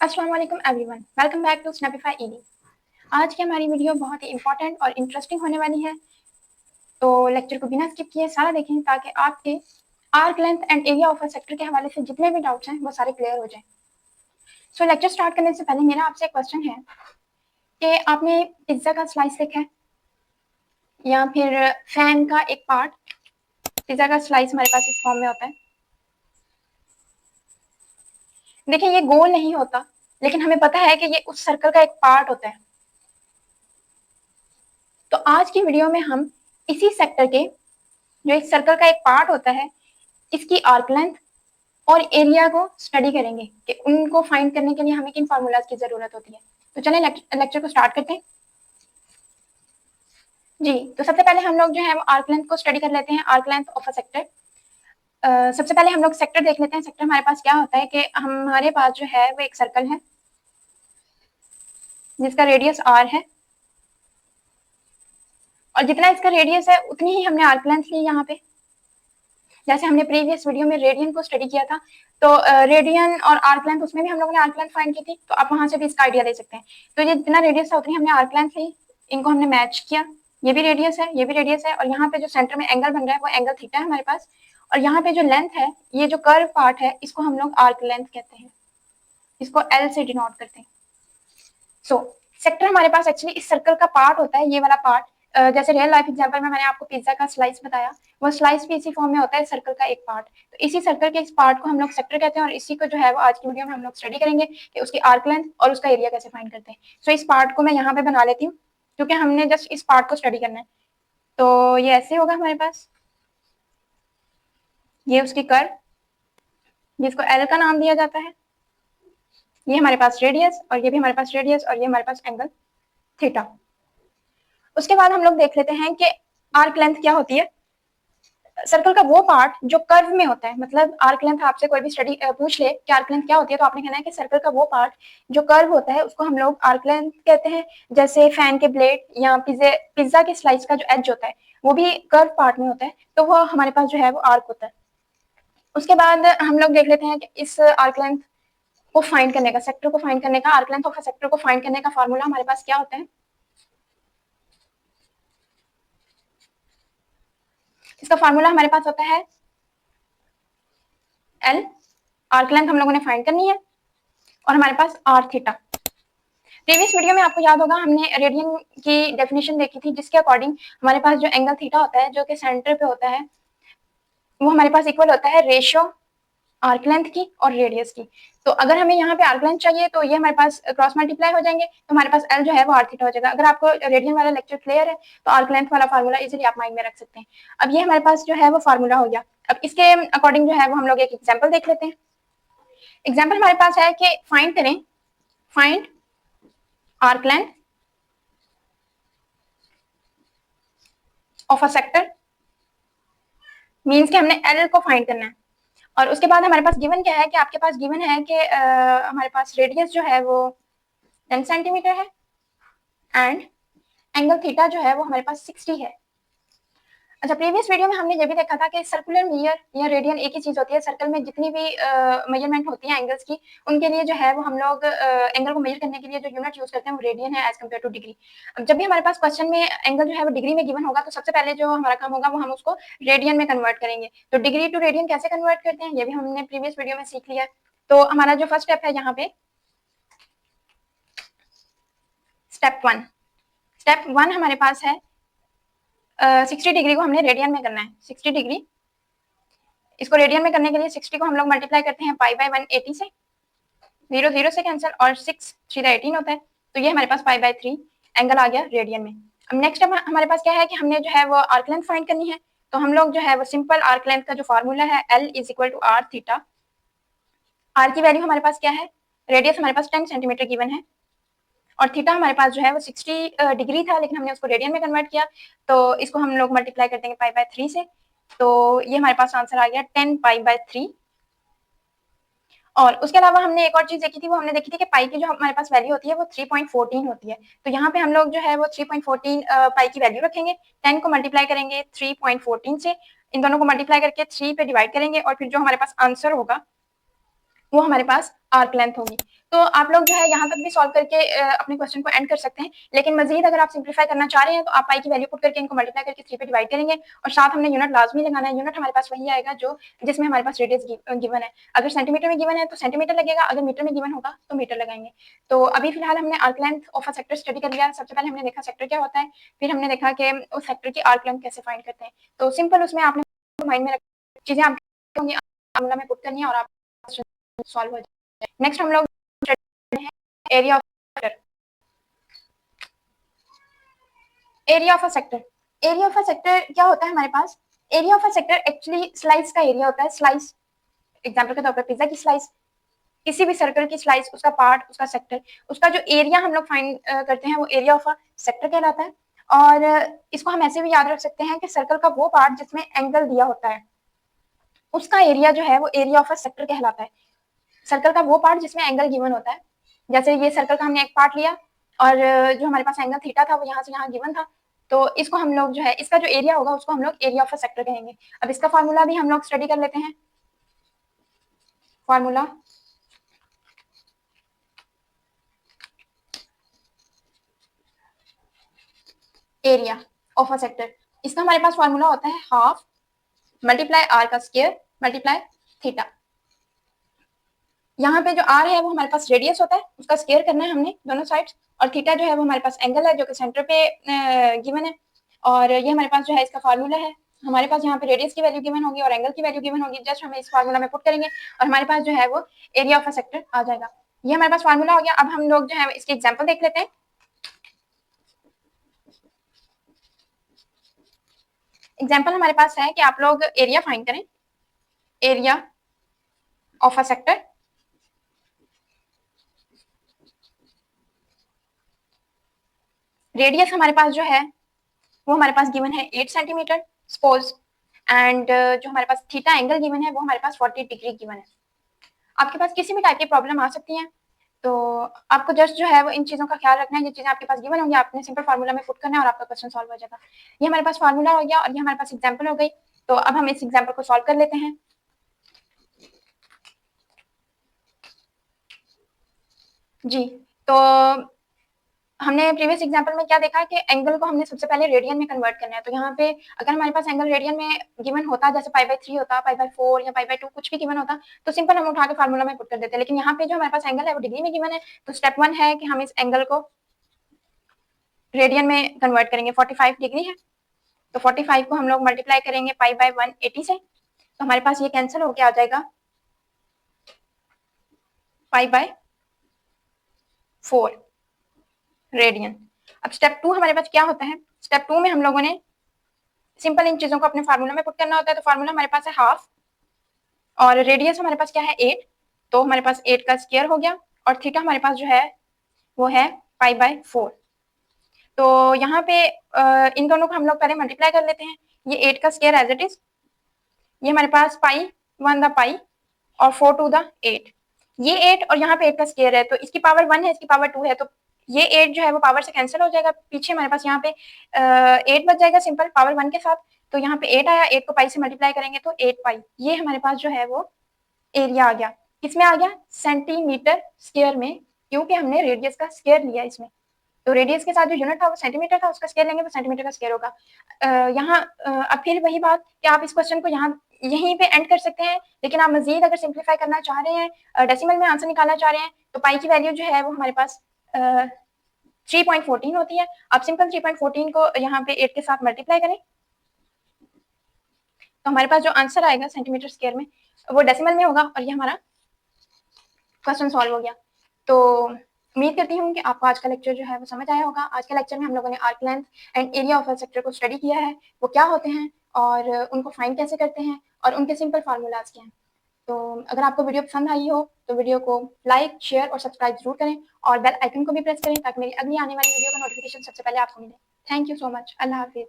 अस्सलाम वालेकुम everyone, welcome back to Snapify ED. आज की हमारी वीडियो बहुत ही इंपॉर्टेंट और इंटरेस्टिंग होने वाली है, तो लेक्चर को बिना स्किप किए सारा देखें ताकि आपके arc length and area of a sector के हवाले से जितने भी डाउट्स हैं वो सारे क्लियर हो जाएं। सो लेक्चर स्टार्ट करने से पहले मेरा आपसे एक क्वेश्चन है कि आपने पिज्ज़ा का स्लाइस देखा है या फिर फैन का एक पार्ट। पिज्ज़ा का स्लाइस हमारे पास इस फॉर्म में होता है। देखिए ये गोल नहीं होता, लेकिन हमें पता है कि ये उस सर्कल का एक पार्ट होता है। तो आज की वीडियो में हम इसी सेक्टर के जो एक सर्कल का एक पार्ट होता है इसकी आर्क लेंथ और एरिया को स्टडी करेंगे कि उनको फाइंड करने के लिए हमें किन फार्मूलाज की जरूरत होती है। तो चलें लेक्चर को स्टार्ट करते हैं। जी, तो सबसे पहले हम लोग जो है वो आर्क लेंथ को स्टडी कर लेते हैं, arc length of a sector. सबसे पहले हम लोग सेक्टर देख लेते हैं। सेक्टर हमारे पास क्या होता है कि हमारे पास जो है वो एक सर्कल है जिसका रेडियस आर है, और जितना इसका रेडियस है उतनी ही हमने आर्क लेंथ ली यहाँ पे। जैसे हमने प्रीवियस वीडियो में रेडियन को स्टडी किया था, तो रेडियन और आर्क लेंथ उसमें भी हम लोगों ने आर्क लेंथ फाइंड की थी, तो आप वहां से भी इसका आइडिया ले सकते हैं। तो ये जितना रेडियस था उतनी हमने आर्क लेंथ ली, इनको हमने मैच किया। ये भी रेडियस है, ये भी रेडियस है, और यहाँ पे जो सेंटर में एंगल बन रहा है वो एंगल थीटा है हमारे पास। और यहाँ पे जो लेंथ है, ये जो कर्व पार्ट है, इसको हम लोग आर्क लेंथ कहते हैं, इसको एल से डिनोट करते हैं। सो सेक्टर हमारे पास एक्चुअली इस सर्कल का पार्ट होता है, ये वाला पार्ट। जैसे रियल लाइफ एग्जांपल में मैंने आपको पिज्जा का स्लाइस बताया, वो स्लाइस भी इसी फॉर्म में होता है, सर्कल का एक पार्ट। तो इसी सर्कल के इस पार्ट को हम लोग सेक्टर कहते हैं, और इसी को जो है वो आज की वीडियो में हम लोग स्टडी करेंगे कि उसकी आर्क लेंथ और उसका एरिया कैसे फाइंड करते हैं। सो इस पार्ट को मैं यहाँ पे बना लेती हूँ क्योंकि हमने जस्ट इस पार्ट को स्टडी करना है। तो ये ऐसे होगा हमारे पास, ये उसकी कर्व जिसको एल का नाम दिया जाता है, ये हमारे पास रेडियस, और ये भी हमारे पास रेडियस, और ये हमारे पास एंगल थीटा। उसके बाद हम लोग देख लेते हैं कि आर्क लेंथ क्या होती है। सर्कल का वो पार्ट जो कर्व में होता है, मतलब आर्क लेंथ आपसे कोई भी स्टडी पूछ ले कि आर्क लेंथ क्या होती है, तो आपने कहना है कि सर्कल का वो पार्ट जो कर्व होता है उसको हम लोग आर्क लेंथ कहते हैं। जैसे फैन के ब्लेड या पिज्जा के स्लाइस का जो एज होता है वो भी कर्व पार्ट में होता है, तो वो हमारे पास जो है वो आर्क होता है। उसके बाद हम लोग देख लेते हैं कि इस आर्क लेंथ को फाइंड करने का, सेक्टर को फाइंड करने का, आर्क लेंथ ऑफ सेक्टर को फाइंड करने का फॉर्मूला हमारे पास क्या होता है। इसका फॉर्मूला हमारे पास होता है एल। आर्क लेंथ हम लोगों ने फाइंड करनी है, और हमारे पास आर थीटा। प्रीवियस वीडियो में आपको याद होगा हमने रेडियन की डेफिनेशन देखी थी, जिसके अकॉर्डिंग हमारे पास जो एंगल थीटा होता है जो कि सेंटर पे होता है, वो हमारे पास इक्वल होता है रेशियो आर्क लेंथ की और रेडियस की। तो अगर हमें यहाँ पे आर्क लेंथ चाहिए तो ये हमारे पास क्रॉस मल्टीप्लाई हो जाएंगे, तो हमारे पास एल जो है वो आर थीटा हो जाएगा। अगर आपको रेडियन वाला लेक्चर क्लियर है तो आर्क लेंथ वाला फार्मूला इजीली आप माइंड में रख सकते हैं। अब ये हमारे पास जो है वो फार्मूला हो गया। अब इसके अकॉर्डिंग जो है वो हम लोग एक एग्जाम्पल देख लेते हैं। एग्जाम्पल हमारे पास है कि फाइंड करें, find arc length of a sector, means कि हमने एल को फाइंड करना है। और उसके बाद हमारे पास गिवन क्या है कि आपके पास गिवन है कि हमारे पास रेडियस जो है वो 10 सेंटीमीटर है, एंड एंगल थीटा जो है वो हमारे पास 60 है। अच्छा, प्रीवियस वीडियो में हमने ये भी देखा था कि सर्कुलर मीयर या रेडियन एक ही चीज होती है। सर्कल में जितनी भी मेजरमेंट होती है एंगल्स की, उनके लिए जो है वो हम लोग एंगल को मेजर करने के लिए जो यूनिट यूज करते हैं वो रेडियन है एज कम्पेयर टू डिग्री। अब जब भी हमारे पास क्वेश्चन में एंगल जो है वो डिग्री में गिवन होगा, तो सबसे पहले जो हमारा काम होगा वो हम उसको रेडियन में कन्वर्ट करेंगे। तो डिग्री टू रेडियन कैसे कन्वर्ट करते हैं ये भी हमने प्रीवियस वीडियो में सीख लिया। तो हमारा जो फर्स्ट स्टेप है यहाँ पे, स्टेप वन हमारे पास है 60 डिग्री को हमने रेडियन में करना है। 60 डिग्री, इसको रेडियन में करने के लिए 60 को हम लोग मल्टीप्लाई करते हैं पाई बाय 180 से, 0 0 से कैंसिल, और 6 3 18 होता है, तो ये हमारे पास पाई बाय 3 एंगल आ गया रेडियन में। अब नेक्स्ट हमारे पास क्या है कि हमने जो है वो आर्क लेंथ फाइंड करनी है। तो हम लोग जो है वो सिंपल आर्क लेंथ का जो फार्मूला है L is equal to R theta. R की वैल्यू हमारे पास क्या है, रेडियस हमारे पास 10 सेंटीमीटर गिवन है, और थीटा हमारे पास जो है वो 60 डिग्री था, लेकिन हमने उसको रेडियन में कन्वर्ट किया, तो इसको हम लोग मल्टीप्लाई कर देंगे पाई बाय 3 से। तो ये हमारे पास आंसर आ गया 10 पाई बाय 3। और उसके अलावा हमने एक और चीज देखी थी, वो हमने देखी थी कि पाई की जो हमारे पास वैल्यू होती है वो 3.14 होती है। तो यहाँ पे हम लोग जो है वो 3.14 पाई की वैल्यू रखेंगे, 10 को मल्टीप्लाई करेंगे 3.14 से, इन दोनों को मल्टीप्लाई करके 3 पे डिवाइड करेंगे, और फिर जो हमारे पास आंसर होगा वो हमारे पास आर्क लेंथ होगी। तो आप लोग जो है यहाँ तक भी सॉल्व करके अपने क्वेश्चन को एंड कर सकते हैं, लेकिन मजीद अगर आप सिंप्लीफाई करना चाह रहे हैं तो आप पाई की वैल्यू पुट करके इनको मल्टीप्लाई करके 3 पे डिवाइड करेंगे, और साथ हमने यूनिट लाजमी लगाना है। यूनिट हमारे पास वही आएगा जो जिसमें हमारे पास रेडियस गिवन है। अगर सेंटीमीटर में गिवन है तो सेंटीमीटर लगेगा, अगर मीटर में गिवन होगा तो मीटर लगाएंगे। तो अभी फिलहाल हमने arc length of a sector study कर लिया। सबसे पहले हमने देखा सेक्टर क्या होता है, फिर हमने देखा कि उस सेक्टर की आर्क लेंथ कैसे फाइंड करते हैं। तो सिंपल उसमें आपने माइंड में रख चीजें आपकी होंगी, फॉर्मूला में पुट करनी है और आप सॉल्व हो जाए। नेक्स्ट हम लोग area of sector. Area of a sector, area of a sector क्या होता है हमारे पास? Area of a sector actually slice का एरिया होता है। स्लाइस एग्जांपल के तौर पर पिज्जा की स्लाइस, किसी भी सर्कल की स्लाइस, उसका पार्ट, उसका सेक्टर, उसका जो एरिया हम लोग फाइंड करते हैं वो एरिया ऑफ अ सेक्टर कहलाता है। और इसको हम ऐसे भी याद रख सकते हैं कि सर्कल का वो पार्ट जिसमें एंगल दिया होता है उसका एरिया जो है वो एरिया ऑफ अ सेक्टर कहलाता है। सर्कल का वो पार्ट जिसमें एंगल गिवन होता है, जैसे ये सर्कल का हमने एक पार्ट लिया और जो हमारे पास एंगल थीटा था वो यहाँ से यहाँ गिवन था, तो इसको हम लोग जो है इसका जो एरिया होगा उसको हम लोग एरिया ऑफ अ सेक्टर कहेंगे। अब इसका फार्मूला भी हम लोग स्टडी कर लेते हैं। Formula area of a sector, इसका हमारे पास फार्मूला होता है हाफ मल्टीप्लाई आर का स्क्वायर मल्टीप्लाई थीटा। यहाँ पे जो आर है वो हमारे पास रेडियस होता है, उसका स्क्वायर करना है हमने दोनों साइड्स, और थीटा जो है वो हमारे पास एंगल है जो कि सेंटर पे गिवन है। और ये हमारे पास जो है इसका फार्मूला है। हमारे पास यहाँ पे रेडियस की वैल्यू गिवन होगी और एंगल की वैल्यू गिवन होगी, जस्ट हमें इस फार्मूला में पुट करेंगे और हमारे पास जो है वो एरिया ऑफ अ सेक्टर आ जाएगा। ये हमारे पास फार्मूला हो गया। अब हम लोग जो है इसके एग्जाम्पल देख लेते हैं। एग्जाम्पल हमारे पास है कि आप लोग एरिया फाइंड करें, area of a sector. Radius हमारे पास जो है वो हमारे पास गिवन है 8 सेंटीमीटर सपोज, एंड जो हमारे पास थीटा एंगल गिवन है वो हमारे पास 40 डिग्री गिवन है। आपके पास किसी भी टाइप की प्रॉब्लम आ सकती है, तो आपको जस्ट जो है वो इन चीजों का ख्याल रखना है। जो चीजें आपके पास गिवन होंगी आपने सिंपल फार्मूला में पुट करना है और आपका क्वेश्चन सॉल्व हो जाएगा। ये हमारे पास फार्मूला हो गया और ये हमारे पास एग्जाम्पल हो गई। तो अब हम इस एग्जाम्पल को सॉल्व कर लेते हैं। जी, तो हमने प्रीवियस एग्जांपल में क्या देखा कि एंगल को हमने सबसे पहले रेडियन में कन्वर्ट करना है। तो यहाँ पे अगर हमारे पास एंगल रेडियन में गिवन होता, जैसे π/3 होता, π/4 या π/2 कुछ भी गिवन होता, तो सिंपल हम उठा के फार्मूला में पुट कर देते। लेकिन यहाँ पे जो हमारे पास एंगल है वो डिग्री में गिवन है, तो स्टेप 1 है कि हम इस एंगल को रेडियन में कन्वर्ट करेंगे। 45 डिग्री है, तो 45 को हम लोग मल्टीप्लाई करेंगे π/180 से, तो हमारे पास ये कैंसिल होके आ जाएगा π/4 रेडियन। अब स्टेप 2 हमारे पास क्या होता है? स्टेप 2 में हम लोगों ने सिंपल इन चीजों को अपने फार्मूला में पुट करना होता है। तो फार्मूला हमारे पास है हाफ और रेडियस हमारे पास क्या है 8, तो हमारे पास 8 का स्क्वायर हो गया, और थीटा हमारे पास जो है वो है π/4। तो यहाँ पे इन दोनों को हम लोग पहले मल्टीप्लाई कर लेते हैं। ये 8 का स्क्वायर एज इट इज, ये हमारे पास π1 द पाई और 4 टू द 8, ये 8 और यहाँ पे 8 का स्क्वायर है तो इसकी पावर 1 है, इसकी पावर 2 है, तो ये 8 जो है वो पावर से कैंसिल हो जाएगा। पीछे हमारे पास यहाँ पे 8 बच जाएगा सिंपल पावर 1 के साथ, तो यहाँ पे 8 आया, 8 को पाई से मल्टीप्लाई करेंगे तो 8 पाई। ये हमारे पास जो है वो एरिया आ गया। किसमें आ गया? सेंटीमीटर स्क्वायर में, क्योंकि हमने रेडियस का स्क्वायर लिया इसमें। तो रेडियस के साथ जो यूनिट था वो सेंटीमीटर था, उसका स्क्वायर लेंगे तो सेंटीमीटर का स्क्वायर होगा। यहाँ अब फिर वही बात कि आप इस क्वेश्चन को यहाँ यहीं पे एंड कर सकते हैं, लेकिन आप मजीद अगर सिंप्लीफाई करना चाह रहे हैं, डेसिमल में आंसर निकालना चाह रहे हैं, तो पाई की वैल्यू जो है वो हमारे पास 3.14 होती है। आप सिंपल 3.14 को यहाँ पे 8 के साथ मल्टीप्लाई करें तो हमारे पास जो आंसर आएगा सेंटीमीटर स्क्वायर में वो डेसिमल में होगा, और ये हमारा क्वेश्चन सॉल्व हो गया। तो उम्मीद करती हूँ कि आपको आज का लेक्चर जो है वो समझ आया होगा। आज के लेक्चर में हम लोगों ने arc length and area of a sector को स्टडी किया है, वो क्या होते हैं और उनको फाइंड कैसे करते हैं और उनके सिंपल फार्मूलाज क्या हैं। तो अगर आपको वीडियो पसंद आई हो तो वीडियो को लाइक, शेयर और सब्सक्राइब जरूर करें, और बेल आइकन को भी प्रेस करें ताकि मेरी अगली आने वाली वीडियो का नोटिफिकेशन सबसे पहले आपको मिले। Thank you so much. Allah Hafiz.